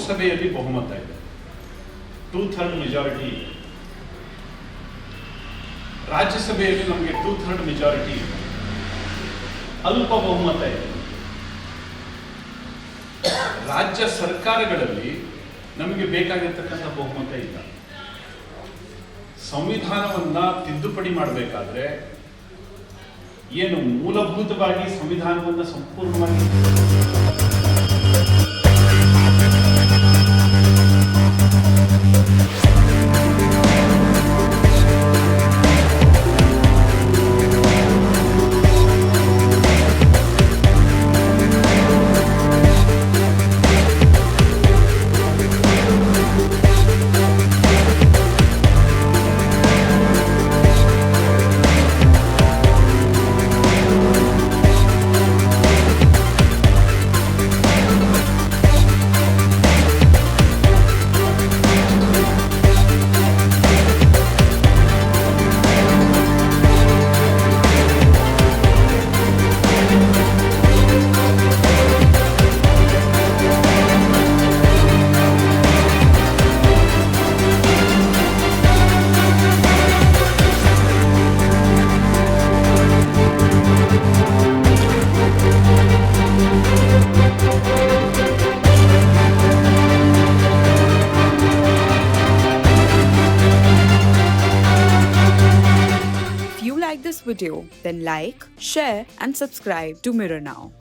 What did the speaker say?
ಲೋಕಸಭೆಯಲ್ಲಿ ಬಹುಮತ ಇದೆ, 2/3 ಮೆಜಾರಿಟಿ ಇದೆ. ರಾಜ್ಯಸಭೆಯಲ್ಲಿ ನಮಗೆ 2/3 ಮೆಜಾರಿಟಿ ಇದೆ, ಅಲ್ಪ ಬಹುಮತ ಇದೆ. ರಾಜ್ಯ ಸರ್ಕಾರಗಳಲ್ಲಿ ನಮಗೆ ಬೇಕಾಗಿರ್ತಕ್ಕಂಥ ಬಹುಮತ ಇಲ್ಲ. ಸಂವಿಧಾನವನ್ನ ತಿದ್ದುಪಡಿ ಮಾಡಬೇಕಾದ್ರೆ ಏನು ಮೂಲಭೂತವಾಗಿ ಸಂವಿಧಾನವನ್ನ ಸಂಪೂರ್ಣವಾಗಿ If you like this video, then like, share and subscribe to Mirror Now.